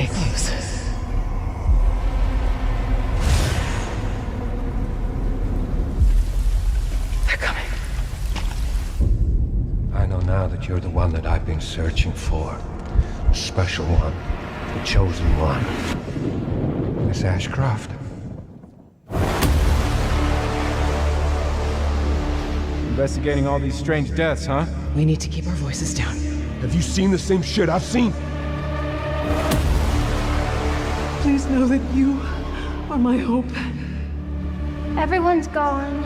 Stay close. They're coming. I know now that you're the one that I've been searching for. The special one. The chosen one. Miss Ashcroft. Investigating all these strange deaths, huh? We need to keep our voices down. Have you seen the same shit I've seen? Please know that you are my hope. Everyone's gone.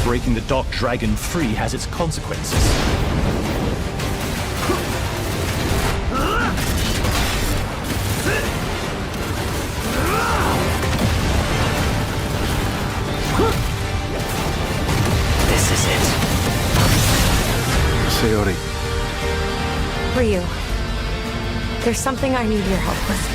Breaking the Dark Dragon free has its consequences. This is it. Sayori. Ryu, there's something I need your help with.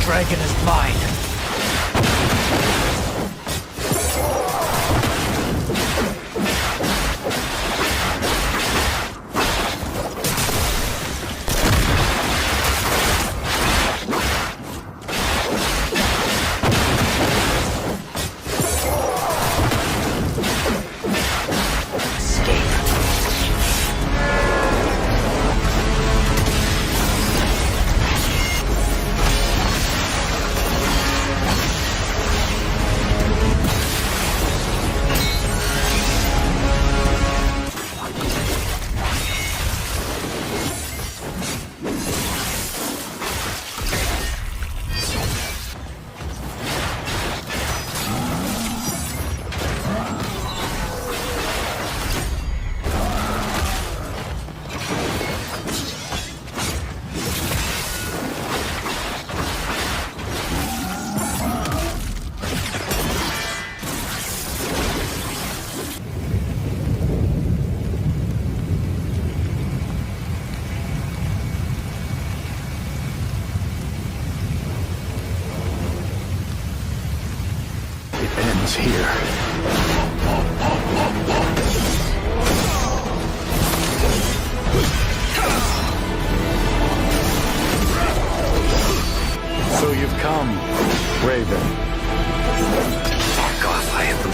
dragon is mine. Here. So you've come, Raven. Fuck off, I am from...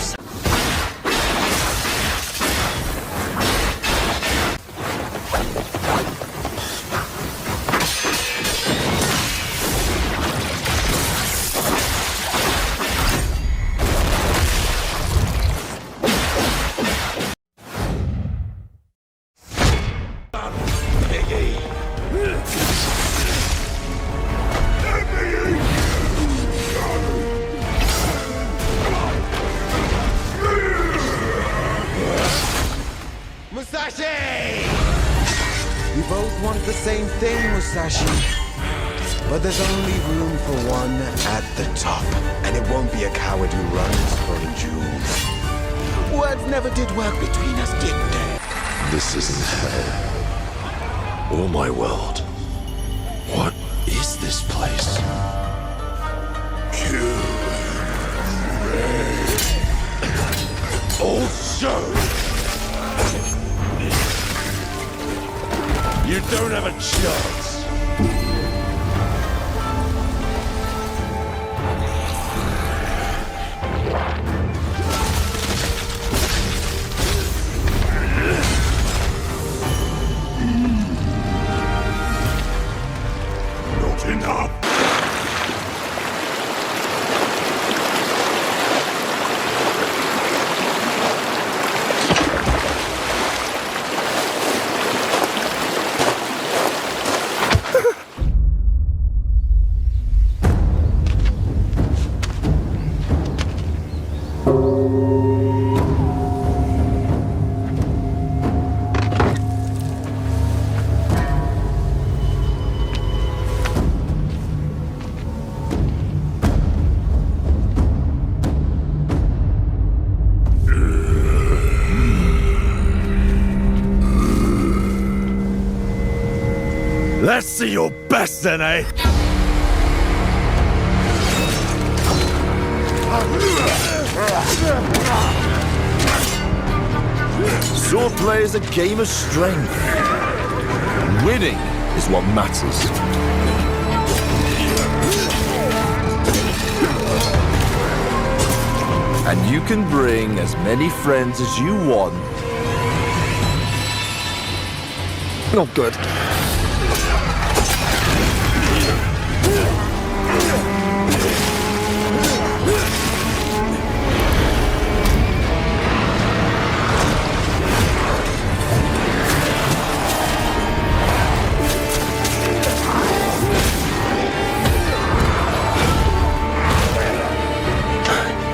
We both want the same thing, Musashi. But there's only room for one at the top. And it won't be a coward who runs for the jewels. Words never did work between us, did they? This isn't hell. Or my world. What is this place? Also, you don't have a chance. Not enough. Let's see your best then, eh? Swordplay is a game of strength. Winning is what matters. And you can bring as many friends as you want. Not good.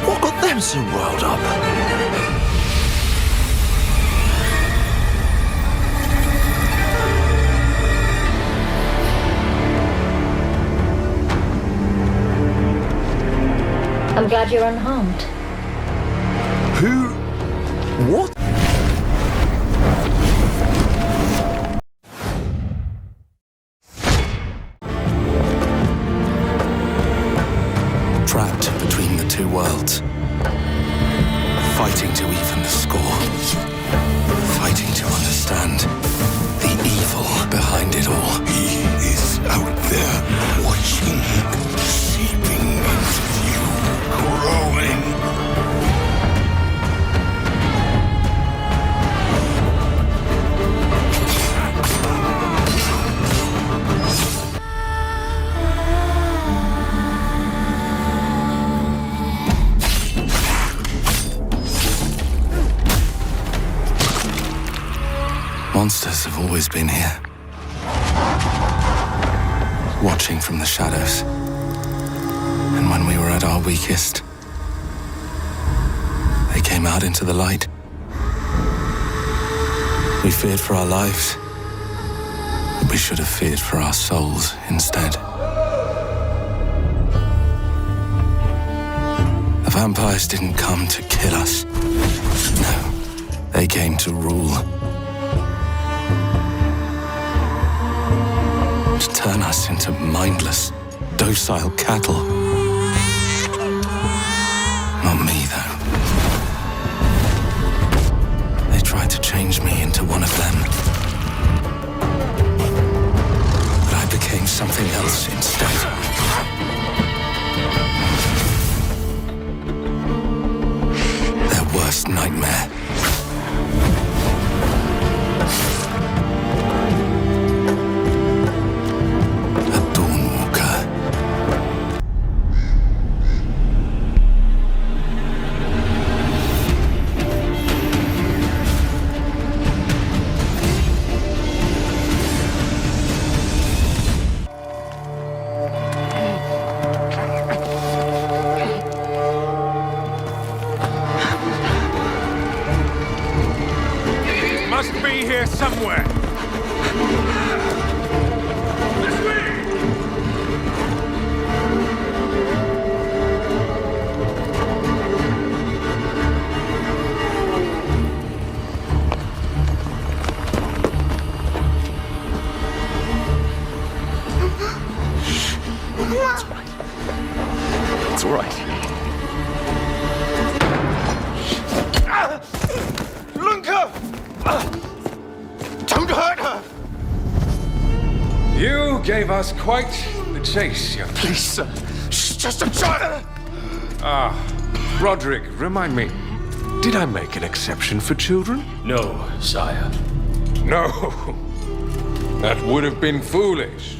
What got them so riled up? I'm glad you're unharmed. Who? What? trapped between the two worlds. Fighting to even the score. Fighting to understand the evil behind it all. He is out there, watching, seeping into you, growing. Monsters have always been here, watching from the shadows. And when we were at our weakest, they came out into the light. We feared for our lives, but we should have feared for our souls instead. The vampires didn't come to kill us. No, they came to rule. To turn us into mindless, docile cattle. Not me, though. They tried to change me into one of them. But I became something else instead. Their worst nightmare. Must be here somewhere. This way! It's all right. Lunka! Don't hurt her! You gave us quite the chase, young man. Please, sir. She's just a child. Roderick, remind me, did I make an exception for children? No, sire. No. That would have been foolish.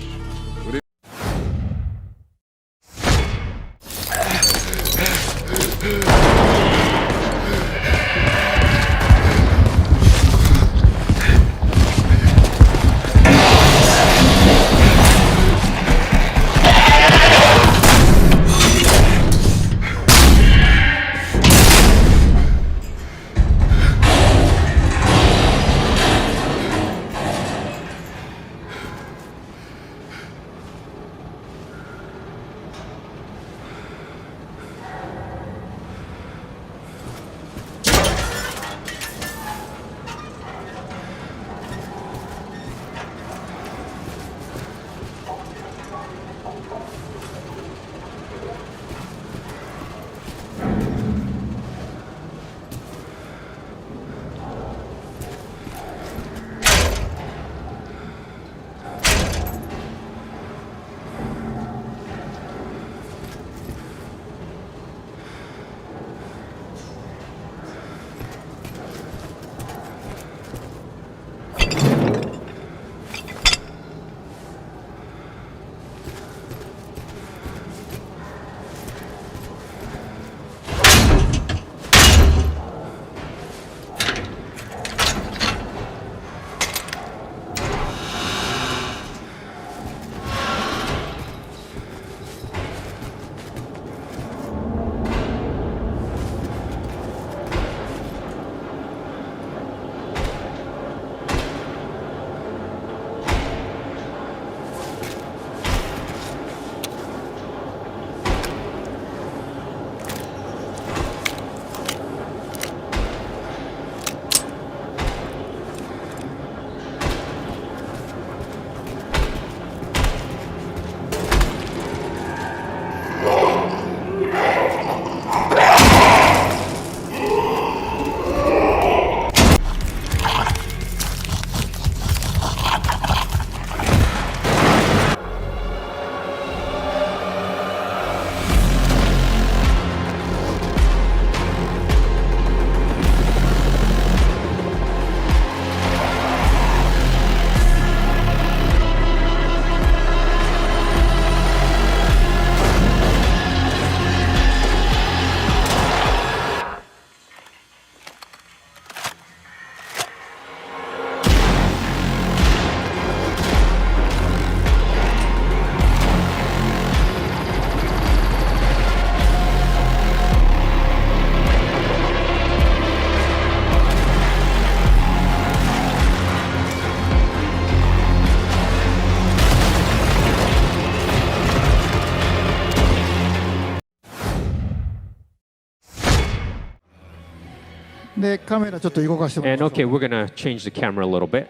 でカメラちょっと動かしてもらい And ましょ okay, we're gonna change the camera a little bit.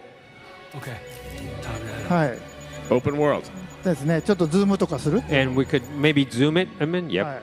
Okay. う。はい。 Open world. ですね。ちょっとズームとかする。 And we could maybe zoom it. I mean, yep. はい。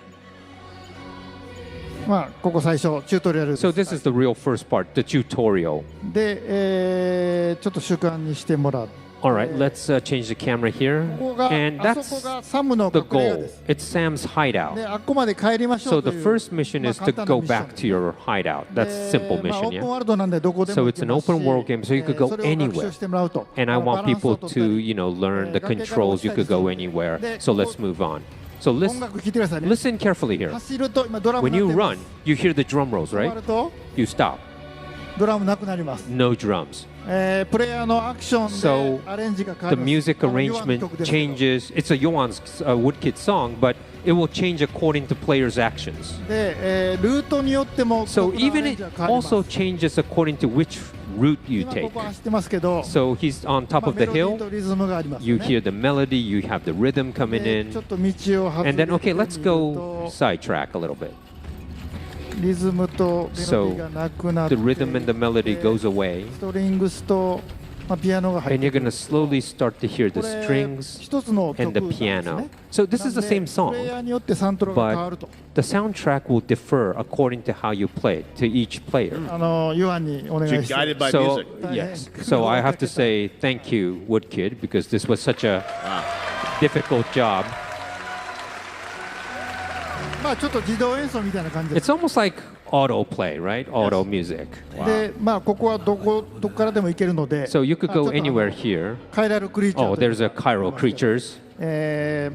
まあここ最初チュートリアルです。 So this is the real first part, the tutorial. で、ちょっと習慣にしてもらう。 All right, let's change the camera here. ここが And あ that's そこがサムの the 隠れ家 goal. です。 It's Sam's hideout. で、あっこまで帰りましょ So うと the いう。 first mission is to 簡単な go ミッション back to your hideout. That's simple まあ mission, オープン yeah? ワールドなんでどこで So も it's 行 an けますし open world game, so you could go それを学 anywhere. 習してもらうと。 And I バ want ランスを people 取った to, り learn the controls. You could go anywhere. So let's move on. So 音 listen, 楽聴いてくださいね。 listen carefully here. 走ると今ドラム When 鳴っ you てま run, す。 you hear the drum rolls, 終わ right? ると You stop. ドラムなくなります。 No drums. プレイヤーのアクション So でアレンジが変わ the ります。 music ヨアンの arrangement 曲ですけど changes. It's a Yoan's Woodkid song, but it will change according to players' actions. で、ルートによっても So 曲のア even レンジ it が変わります。 also changes according to which route you 今こ take. こ走ってますけど、 So he's on top まあ of メ the ロディー hill. とリズムがあります You よ hear ね。 the melody. You have the rhythm coming で in. ちょっと道を外 And れ then, て okay, let's みる go と sidetrack a little bit. リズムとメロディーがなくなって The rhythm and the melody goes away. ストリングスと、まあ、ピアノが入っ And て you're going to slowly start to hear the これ strings 一つの曲 and the なんですね。 piano. So this is the same なんでプレイ song, ヤーによってサントラが変わると。 the soundtrack will differ according to how you play it, to each player. ユアンにお願いして。 Guided by So, music. yes. So I have to say thank you, Woodkid, because this was such a difficult job. まあちょっと自動演奏みたいな感じで It's す。 almost like auto play, right? Auto music. で、まあここはどこからでも行けるので。 So you could あちょ go っと anywhere here. カイラルクリーチャー Oh, という there's a chiral creatures.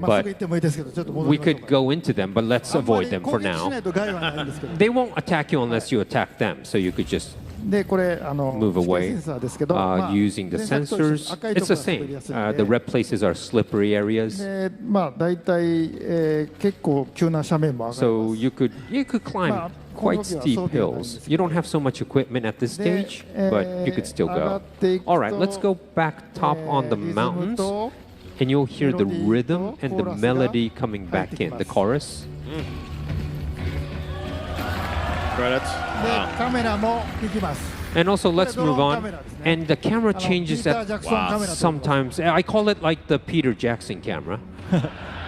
まあすぐ行ってもいいですけど、ちょっと戻 We りましょう could か。 go into them, but let's あんま avoid り them 攻 for 撃し now. ないと害はないんですけど。 They won't attack you unless you attack them, so you could just で、これmove セ away ンサーですけど、まあ using the 前作と一緒に sensors. 赤いと It's こ the ろが滑り same. やすい The ん red places are slippery areas, で、まあ大体、結構急な斜面も上がり so ます。 you could climb quite steep hills. You don't have so much equipment at this で stage, but you could still 上が go. っていくと All right, let's go back top on the リズム mountains, と and you'll hear the メロディーと rhythm and コ the ーラスが melody coming back in, the chorus. Credits. でカメラも行きます。 And also, let's move on. camera ですね。 And the camera ピ changes ーター・ジャ at クソンカメラということ sometimes. I call it like the Peter Jackson camera.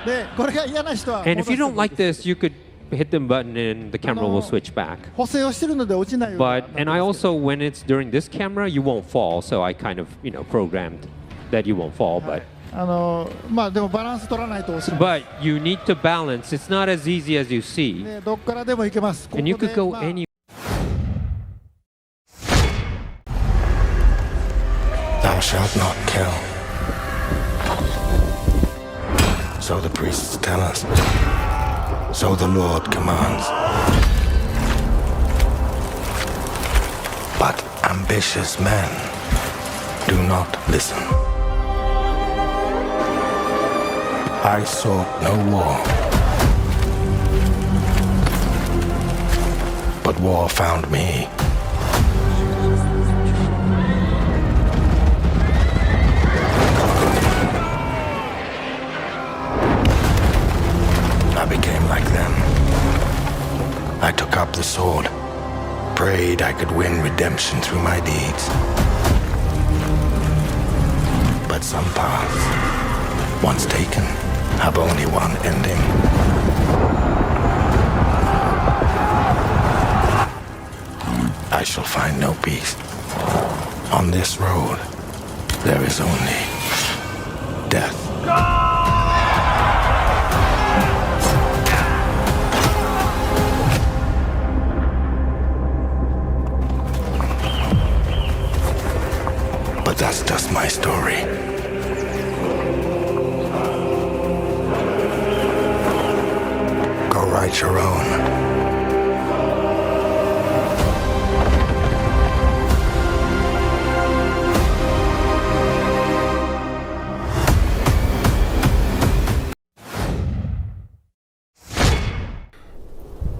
で、これが嫌な人は And if you 戻 don't して like もいいです this, you could hit the button and the camera will switch back. 補正をしてるので落ちないようにな But ってますけ and ど I also, when it's during this camera, you won't fall. So I kind of, programmed that you won't fall. But まあでもバランス取らないと落ちない。 but you need to balance. It's not as easy as you see. で、どっからでも行けます。ここ And you で could go まあ any. Thou shalt not kill. So the priests tell us. So the Lord commands. But ambitious men do not listen. I sought no war. But war found me. I became like them. I took up the sword, prayed I could win redemption through my deeds. But some paths, once taken, have only one ending. I shall find no peace. On this road, there is only death. But that's just my story. Go write your own.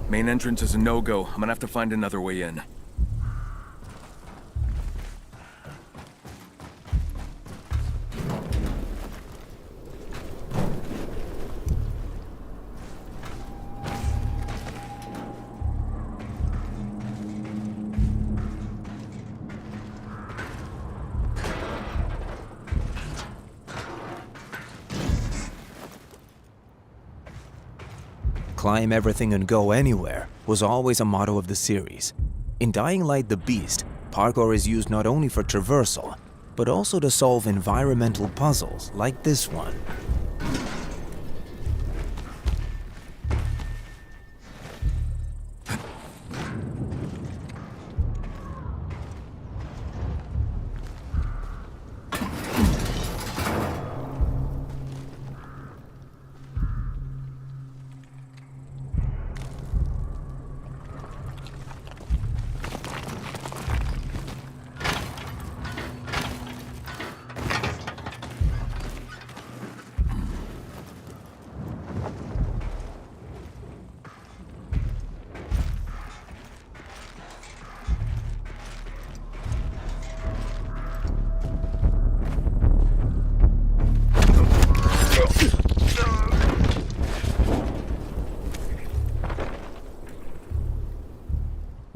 Main entrance is a no-go. I'm gonna have to find another way in. climb everything and go anywhere was always a motto of the series. In Dying Light: The Beast, parkour is used not only for traversal, but also to solve environmental puzzles like this one.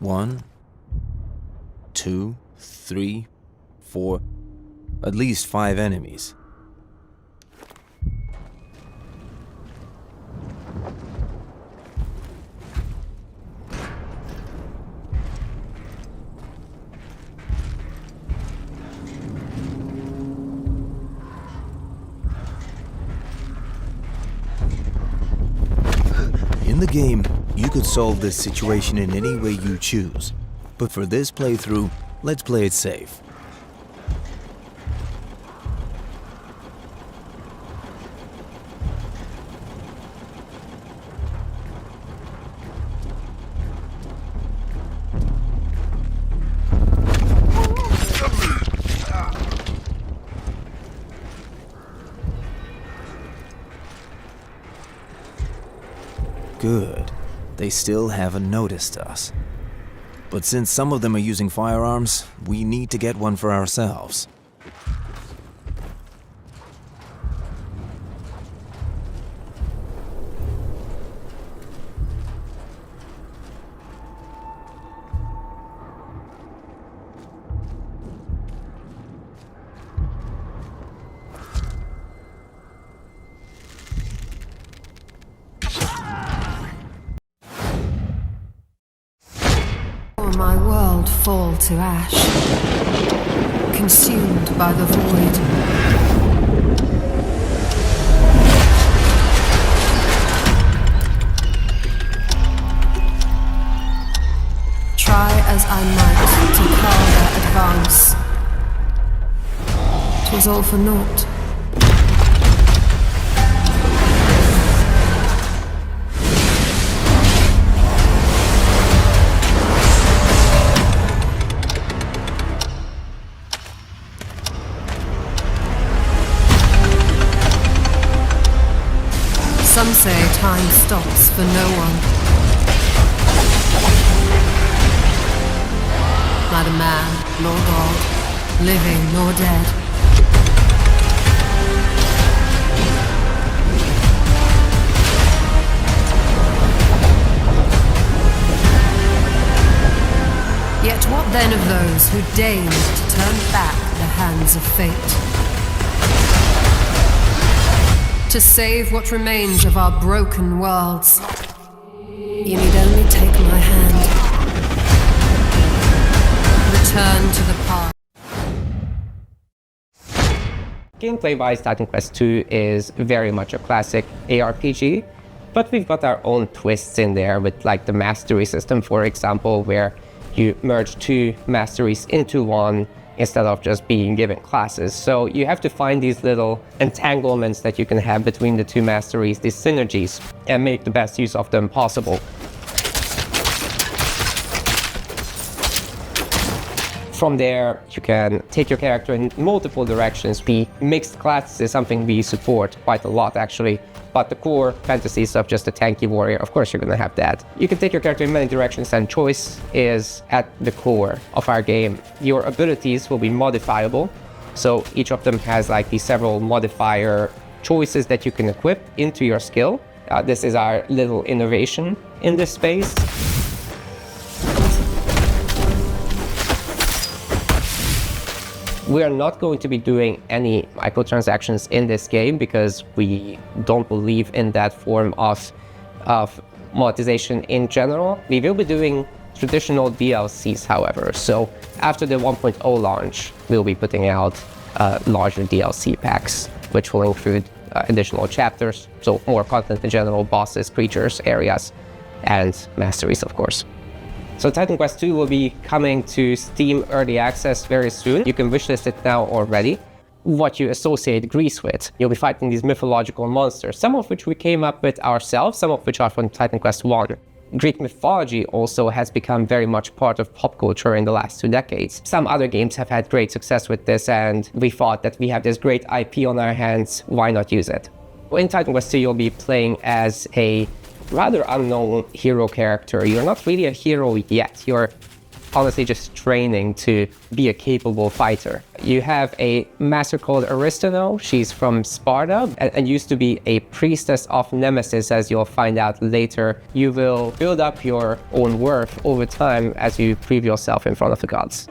One, two, three, four, at least 5 enemies. In the game, you could solve this situation in any way you choose, but for this playthrough, let's play it safe. Good. They still haven't noticed us. But since some of them are using firearms, we need to get one for ourselves. My world fall to ash, consumed by the void. Try as I might to quell their advance, 'twas all for naught. Some say time stops for no one. Neither man nor God, living nor dead. Yet what then of those who deigned to turn back the hands of fate? To save what remains of our broken worlds, you need only take my hand. Return to the past. Gameplay-wise, Titan Quest II is very much a classic ARPG, but we've got our own twists in there with like the mastery system, for example, where you merge 2 masteries into one instead of just being given classes. So you have to find these little entanglements that you can have between the 2 masteries, these synergies, and make the best use of them possible. From there, you can take your character in multiple directions. The mixed classes is something we support quite a lot, actually. But the core fantasy stuff, just a tanky warrior, of course you're gonna have that. You can take your character in many directions, and choice is at the core of our game. Your abilities will be modifiable, so each of them has like these several modifier choices that you can equip into your skill. This is our little innovation in this space. We are not going to be doing any microtransactions in this game because we don't believe in that form of monetization in general. We will be doing traditional DLCs, however. So after the 1.0 launch, we'll be putting out larger DLC packs, which will include additional chapters, so more content in general, bosses, creatures, areas, and masteries, of course. So Titan Quest 2 will be coming to Steam Early Access very soon. You can wishlist it now already. What you associate Greece with, you'll be fighting these mythological monsters, some of which we came up with ourselves, some of which are from Titan Quest 1. Greek mythology also has become very much part of pop culture in the last 2 decades. Some other games have had great success with this, and we thought that we have this great IP on our hands, why not use it? In Titan Quest 2, you'll be playing as a rather unknown hero character. You're not really a hero yet. You're honestly just training to be a capable fighter. You have a master called Aristono. She's from Sparta and used to be a priestess of Nemesis, as you'll find out later. You will build up your own worth over time as you prove yourself in front of the gods.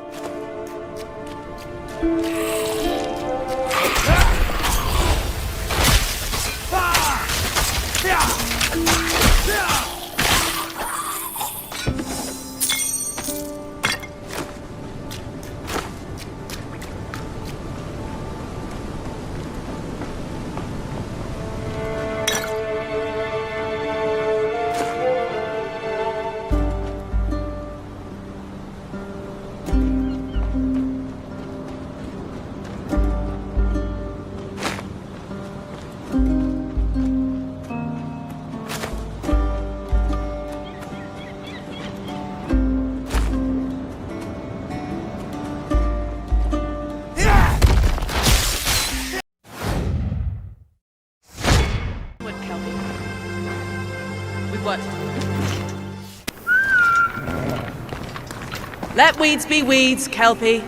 Let weeds be weeds, Kelpie.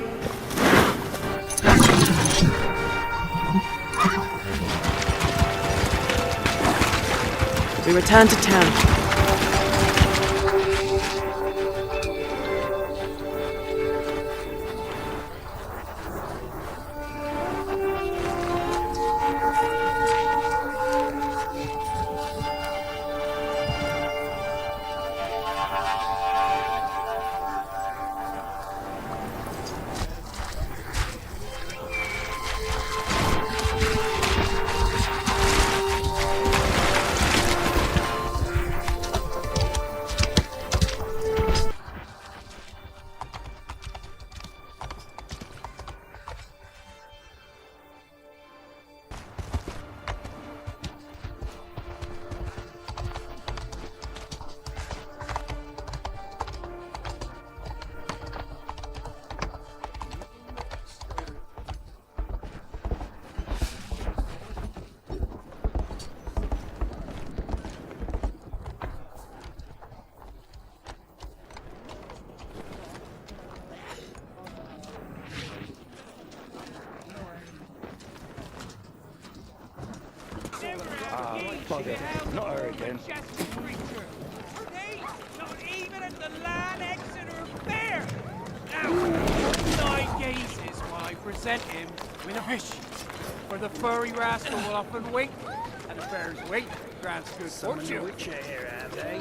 We return to town. Not her again. Not even at the Land Exeter Fair. Now, 9 gazes while I present him with a fish. For the furry rascal will often wink, and the bear's wink grants good fortune. Here, have they?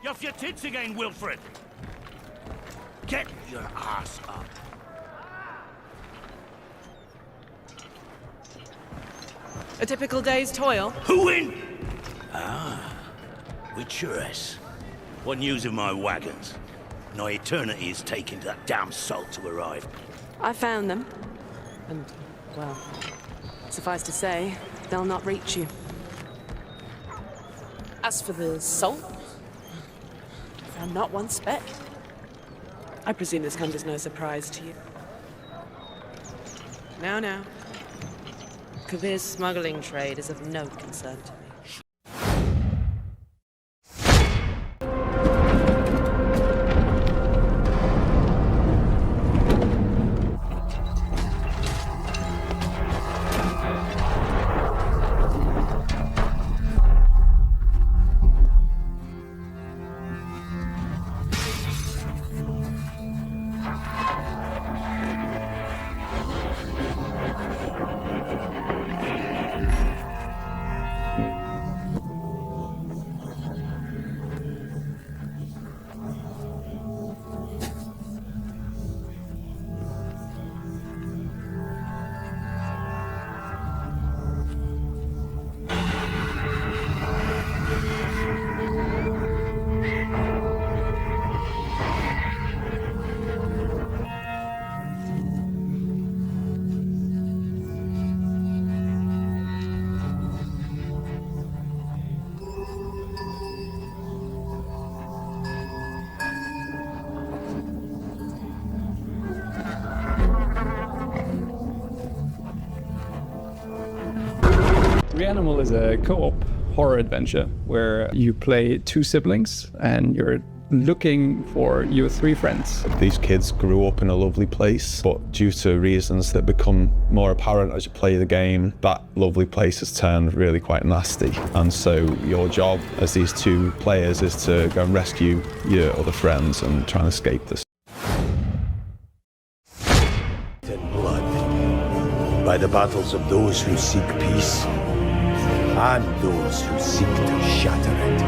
You're off your tits again, Wilfred! Get your ass up! A typical day's toil. Who in? Ah, with Churess. What news of my wagons? No eternity is taking that damn salt to arrive. I found them. And, well, suffice to say, they'll not reach you. As for the salt, I found not one speck. I presume this comes as no surprise to you. Now. Kavir's smuggling trade is of no concern to me. Reanimal is a co-op horror adventure where you play two siblings and you're looking for your three friends. These kids grew up in a lovely place, but due to reasons that become more apparent as you play the game, that lovely place has turned really quite nasty. And so your job as these two players is to go and rescue your other friends and try and escape this. In blood, by the battles of those who seek peace, and those who seek to shatter it.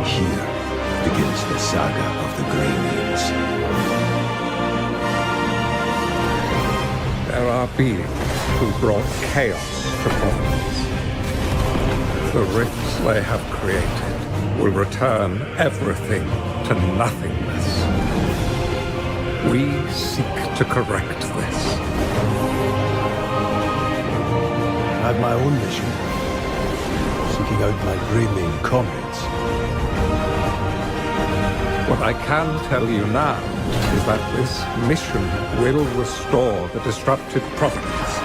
Here begins the saga of the Greybeards. There are beings who brought chaos to Providence. The rifts they have created will return everything to nothingness. We seek to correct this. I have my own mission, seeking out my Greybeard comrades. What I can tell you now is that this mission will restore the disrupted Providence.